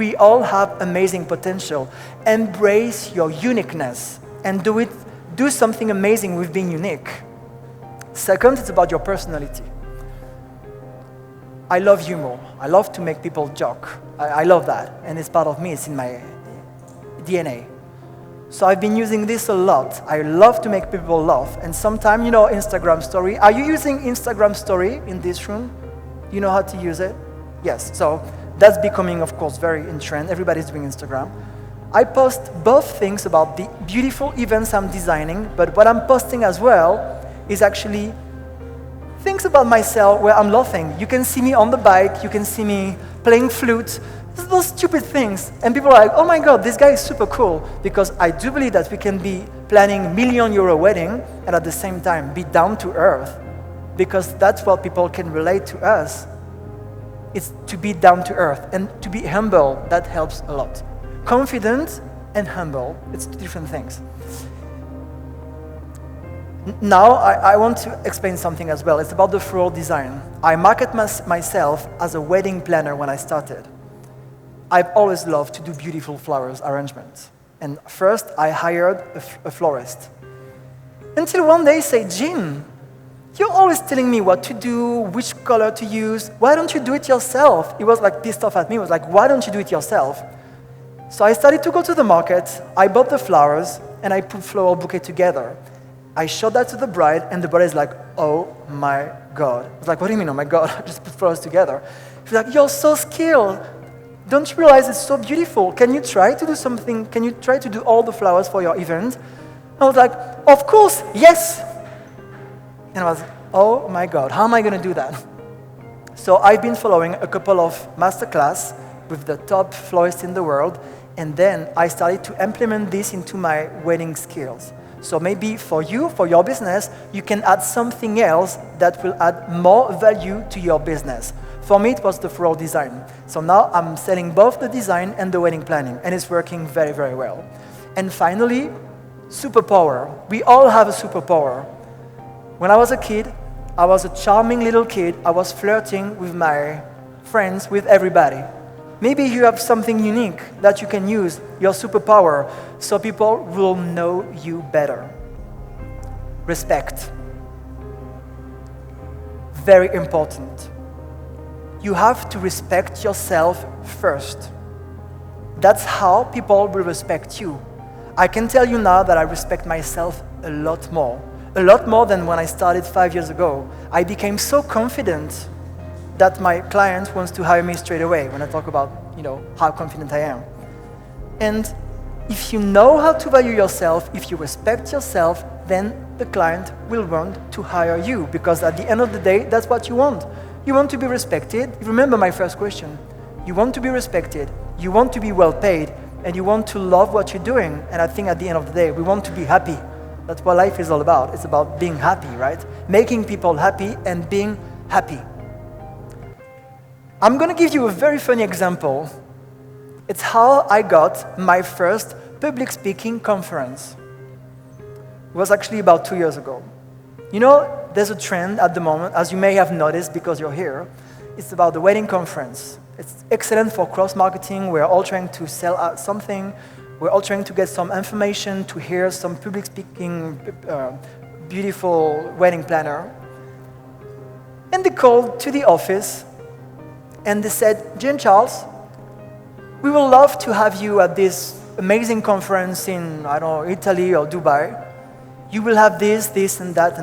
We all have amazing potential. Embrace your uniqueness and do something amazing with being unique. Second, it's about your personality. I love humor. I love to make people joke. I love that, and it's part of me. It's in my DNA. So I've been using this a lot. I love to make people laugh. And sometimes, Instagram story. Are you using Instagram story in this room? You know how to use it? Yes. So that's becoming, of course, very in trend. Everybody's doing Instagram. I post both things about the beautiful events I'm designing, but what I'm posting as well is actually things about myself where I'm laughing. You can see me on the bike. You can see me playing flute. Those stupid things. And people are like, oh my God, this guy is super cool. Because I do believe that we can be planning €1 million wedding and at the same time be down to earth. Because that's what people can relate to us. It's to be down to earth and to be humble. That helps a lot. Confident and humble, it's two different things. Now, I want to explain something as well. It's about the floral design. I market myself as a wedding planner when I started. I've always loved to do beautiful flowers arrangements. And first, I hired a florist. Until one day, he said, Jean, you're always telling me what to do, which color to use. Why don't you do it yourself? He was like pissed off at me. He was like, why don't you do it yourself? So I started to go to the market. I bought the flowers, and I put floral bouquet together. I showed that to the bride, and the bride is like, oh my God. I was like, what do you mean, oh my God? I just put flowers together. She's like, you're so skilled. Don't you realize it's so beautiful? Can you try to do something? Can you try to do all the flowers for your event? I was like, of course, yes. And I was like, oh my God, how am I going to do that? So I've been following a couple of masterclass with the top florists in the world, and then I started to implement this into my wedding skills. So maybe for you, for your business, you can add something else that will add more value to your business. For me, it was the floral design. So now I'm selling both the design and the wedding planning, and it's working very, very well. And finally, superpower. We all have a superpower. When I was a kid, I was a charming little kid. I was flirting with my friends, with everybody. Maybe you have something unique that you can use, your superpower, so people will know you better. Respect. Very important. You have to respect yourself first. That's how people will respect you. I can tell you now that I respect myself a lot more than when I started 5 years ago. I became so confident that my client wants to hire me straight away when I talk about, how confident I am. And if you know how to value yourself, if you respect yourself, then the client will want to hire you, because at the end of the day, that's what you want. You want to be respected. Remember my first question. You want to be respected, you want to be well paid, and you want to love what you're doing. And I think at the end of the day, we want to be happy. That's what life is all about. It's about being happy, right? Making people happy and being happy. I'm going to give you a very funny example. It's how I got my first public speaking conference. It was actually about 2 years ago. There's a trend at the moment, as you may have noticed because you're here. It's about the wedding conference. It's excellent for cross-marketing. We're all trying to sell out something. We're all trying to get some information, to hear some public speaking, beautiful wedding planner. And they called to the office, and they said, Jean Charles, we would love to have you at this amazing conference in, Italy or Dubai. You will have this, this, and that,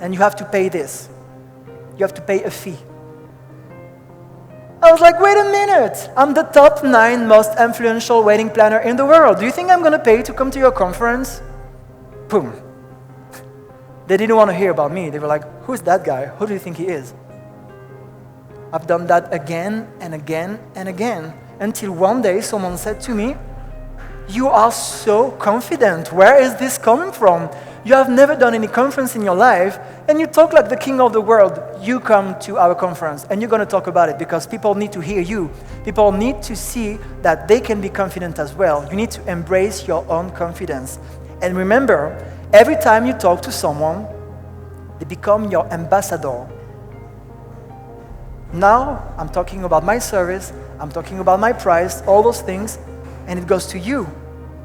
and you have to pay this. You have to pay a fee. I was like, wait a minute. I'm the top 9 most influential wedding planner in the world. Do you think I'm going to pay to come to your conference? Boom. They didn't want to hear about me. They were like, who's that guy? Who do you think he is? I've done that again and again and again, until one day someone said to me, you are so confident. Where is this coming from? You have never done any conference in your life, and you talk like the king of the world. You come to our conference, and you're going to talk about it, because people need to hear you. People need to see that they can be confident as well. You need to embrace your own confidence. And remember, every time you talk to someone, they become your ambassador. Now, I'm talking about my service. I'm talking about my price, all those things, and it goes to you.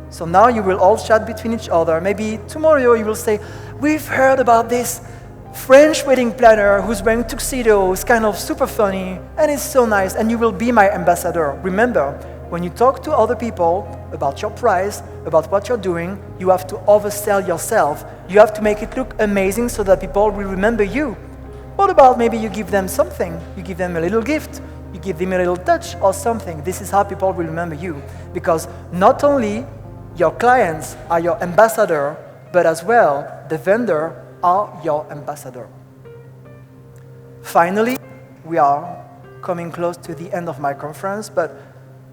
So now you will all chat between each other. Maybe tomorrow you will say, we've heard about this French wedding planner who's wearing tuxedo, is kind of super funny, and it's so nice, and you will be my ambassador. Remember, when you talk to other people about your price, about what you're doing, you have to oversell yourself. You have to make it look amazing so that people will remember you. What about maybe you give them something? You give them a little gift, you give them a little touch or something. This is how people will remember you. Because not only your clients are your ambassador, but as well, the vendor are your ambassador. Finally, we are coming close to the end of my conference, but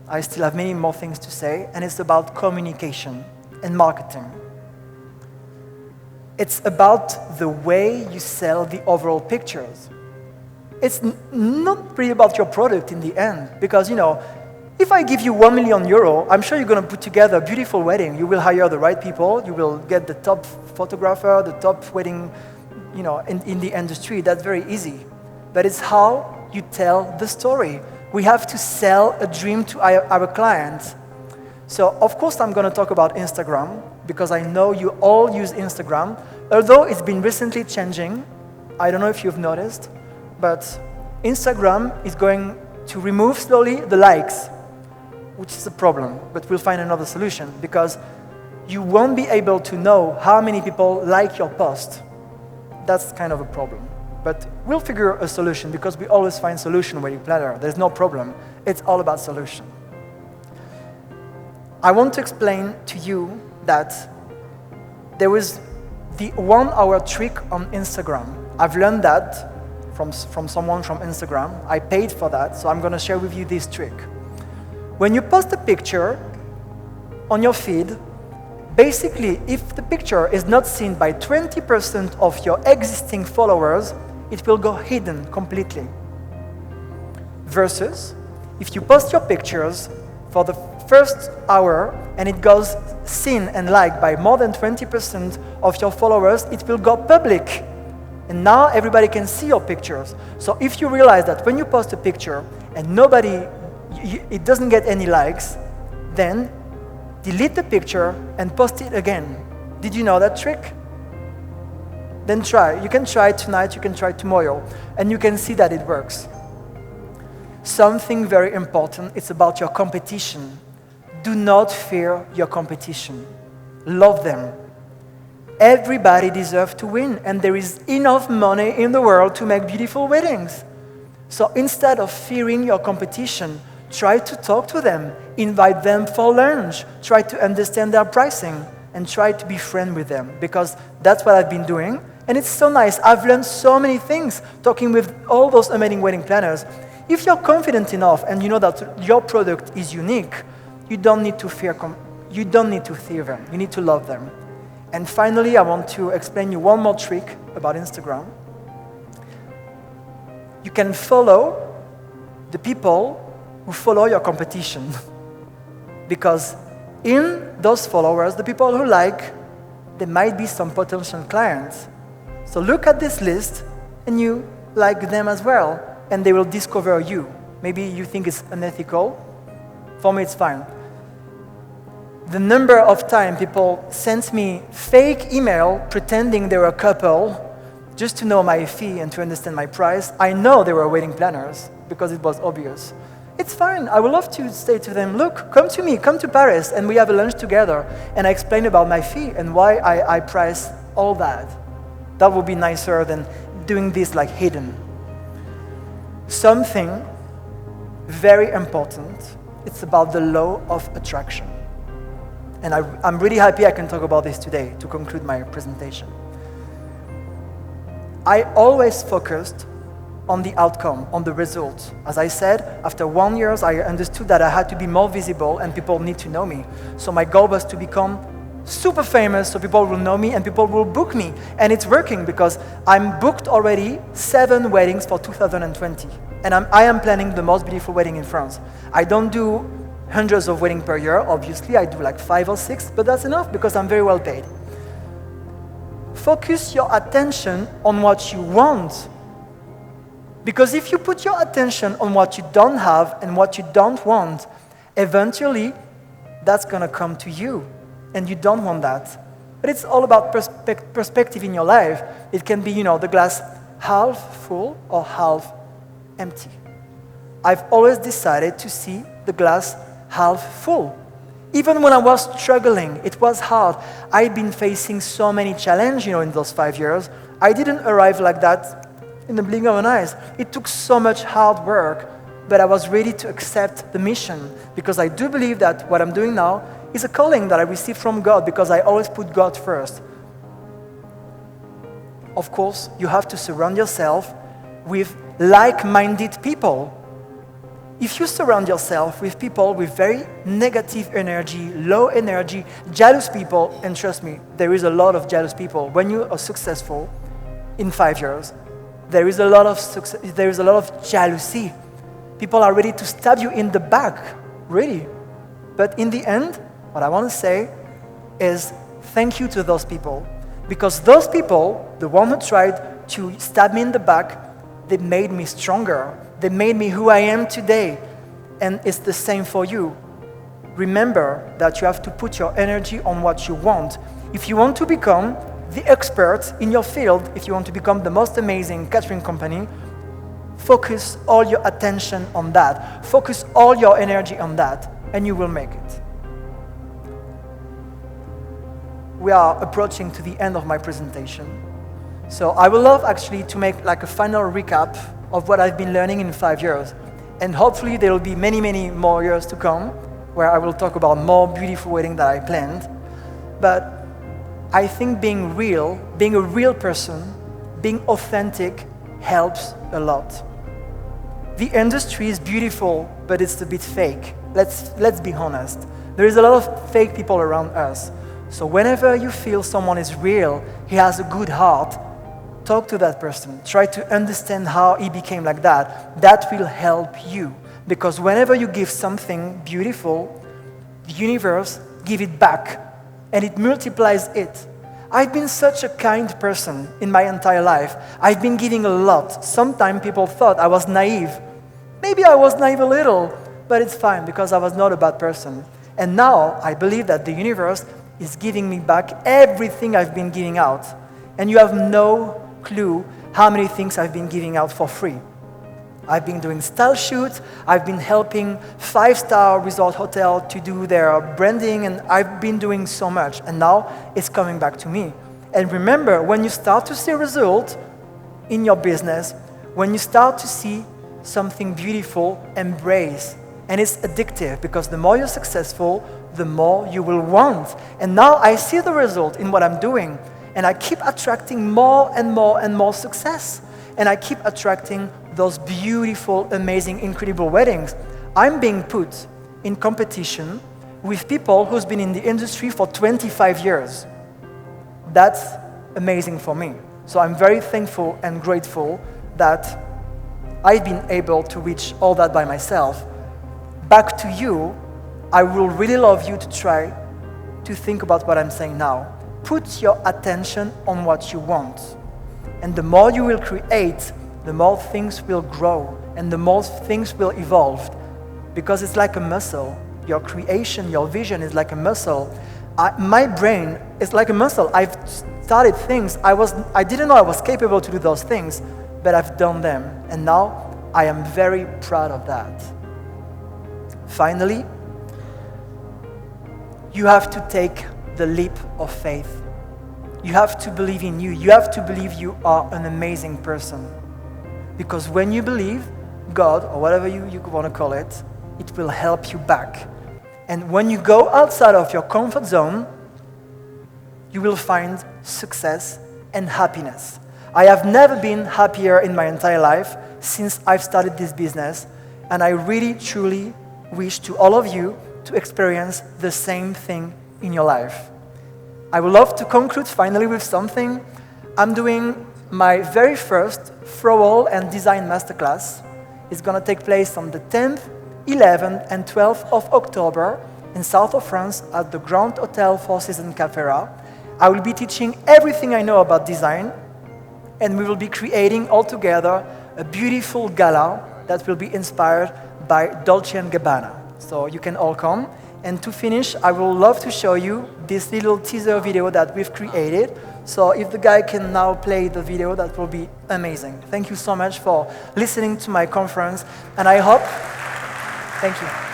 I still have many more things to say, and it's about communication and marketing. It's about the way you sell the overall pictures. It's not really about your product in the end, because, if I give you €1 million, I'm sure you're going to put together a beautiful wedding. You will hire the right people, you will get the top photographer, the top wedding, in the industry. That's very easy. But it's how you tell the story. We have to sell a dream to our clients. So, of course, I'm going to talk about Instagram, because I know you all use Instagram, although it's been recently changing. I don't know if you've noticed, but Instagram is going to remove slowly the likes, which is a problem, but we'll find another solution, because you won't be able to know how many people like your post. That's kind of a problem. But we'll figure a solution, because we always find solution wedding planner. There's no problem. It's all about solution. I want to explain to you that there was the 1-hour trick on Instagram. I've learned that from someone from Instagram. I paid for that, so I'm going to share with you this trick. When you post a picture on your feed, basically, if the picture is not seen by 20% of your existing followers, it will go hidden completely. Versus, if you post your pictures for the first hour and it goes seen and liked by more than 20% of your followers, it will go public. And now everybody can see your pictures. So if you realize that when you post a picture and it doesn't get any likes, then delete the picture and post it again. Did you know that trick? Then try. You can try it tonight, you can try it tomorrow, and you can see that it works. Something very important, it's about your competition. Do not fear your competition. Love them. Everybody deserves to win, and there is enough money in the world to make beautiful weddings. So instead of fearing your competition, try to talk to them, invite them for lunch, try to understand their pricing, and try to be friends with them, because that's what I've been doing, and it's so nice. I've learned so many things talking with all those amazing wedding planners. If you're confident enough and you know that your product is unique, you don't need to fear them. You need to love them. And finally, I want to explain you one more trick about Instagram. You can follow the people who follow your competition. Because in those followers, the people who like, there might be some potential clients. So look at this list and you like them as well, and they will discover you. Maybe you think it's unethical. For me, it's fine. The number of times people sent me fake email pretending they were a couple just to know my fee and to understand my price, I know they were wedding planners because it was obvious. It's fine. I would love to say to them, look, come to me, come to Paris, and we have a lunch together, and I explain about my fee and why I price all that. That would be nicer than doing this like hidden. Something very important, it's about the law of attraction. And I'm really happy I can talk about this today to conclude my presentation. I always focused on the outcome, on the result. As I said, after 1 year, I understood that I had to be more visible and people need to know me. So my goal was to become super famous so people will know me and people will book me. And it's working because I'm booked already 7 weddings for 2020. And I am planning the most beautiful wedding in France. I don't do hundreds of weddings per year, obviously. I do like 5 or 6, but that's enough because I'm very well paid. Focus your attention on what you want. Because if you put your attention on what you don't have and what you don't want, eventually that's going to come to you, and you don't want that. But it's all about perspective in your life. It can be, the glass half full or half empty. I've always decided to see the glass half full. Even when I was struggling, it was hard. I've been facing so many challenges, in those 5 years. I didn't arrive like that in the blink of an eye. It took so much hard work, but I was ready to accept the mission because I do believe that what I'm doing now is a calling that I received from God because I always put God first. Of course, you have to surround yourself with like-minded people. If you surround yourself with people with very negative energy, low energy, jealous people, and trust me, there is a lot of jealous people. When you are successful in 5 years, there is a lot of jealousy. People are ready to stab you in the back, really. But in the end, what I want to say is thank you to those people. Because those people, the one who tried to stab me in the back, they made me stronger. They made me who I am today. And it's the same for you. Remember that you have to put your energy on what you want. If you want to become the expert in your field, if you want to become the most amazing catering company, focus all your attention on that. Focus all your energy on that, and you will make it. We are approaching to the end of my presentation. So I would love actually to make like a final recap of what I've been learning in 5 years. And hopefully there will be many, many more years to come where I will talk about more beautiful weddings that I planned. But I think being a real person, being authentic helps a lot. The industry is beautiful, but it's a bit fake. Let's be honest. There is a lot of fake people around us. So whenever you feel someone is real, he has a good heart, talk to that person. Try to understand how he became like that. That will help you. Because whenever you give something beautiful, the universe gives it back and it multiplies it. I've been such a kind person in my entire life. I've been giving a lot. Sometimes people thought I was naive. Maybe I was naive a little, but it's fine because I was not a bad person. And now I believe that the universe is giving me back everything I've been giving out. And you have no clue how many things I've been giving out for free. I've been doing style shoots, I've been helping 5-star resort hotel to do their branding, and I've been doing so much, and now it's coming back to me. And remember, when you start to see results in your business, when you start to see something beautiful, embrace. And it's addictive because the more you're successful, the more you will want. And now I see the result in what I'm doing, and I keep attracting more and more and more success. And I keep attracting those beautiful, amazing, incredible weddings. I'm being put in competition with people who's been in the industry for 25 years. That's amazing for me. So I'm very thankful and grateful that I've been able to reach all that by myself. Back to you, I will really love you to try to think about what I'm saying now. Put your attention on what you want. And the more you will create, the more things will grow and the more things will evolve. Because it's like a muscle. Your creation, your vision is like a muscle. My brain is like a muscle. I've started things. I didn't know I was capable to do those things, but I've done them. And now I am very proud of that. Finally, you have to take the leap of faith. You have to believe in you. You have to believe you are an amazing person. Because when you believe, God, or whatever you want to call it, it will help you back. And when you go outside of your comfort zone, you will find success and happiness. I have never been happier in my entire life since I've started this business, and I really, truly wish to all of you to experience the same thing in your life. I would love to conclude finally with something. I'm doing my very first Floral and Design Masterclass. It's going to take place on the 10th, 11th, and 12th of October in south of France at the Grand Hotel Four Seasons Cafera. I will be teaching everything I know about design, and we will be creating all together a beautiful gala that will be inspired by Dolce & Gabbana. So you can all come. And to finish, I would love to show you this little teaser video that we've created. So if the guy can now play the video, that will be amazing. Thank you so much for listening to my conference, and I hope, thank you.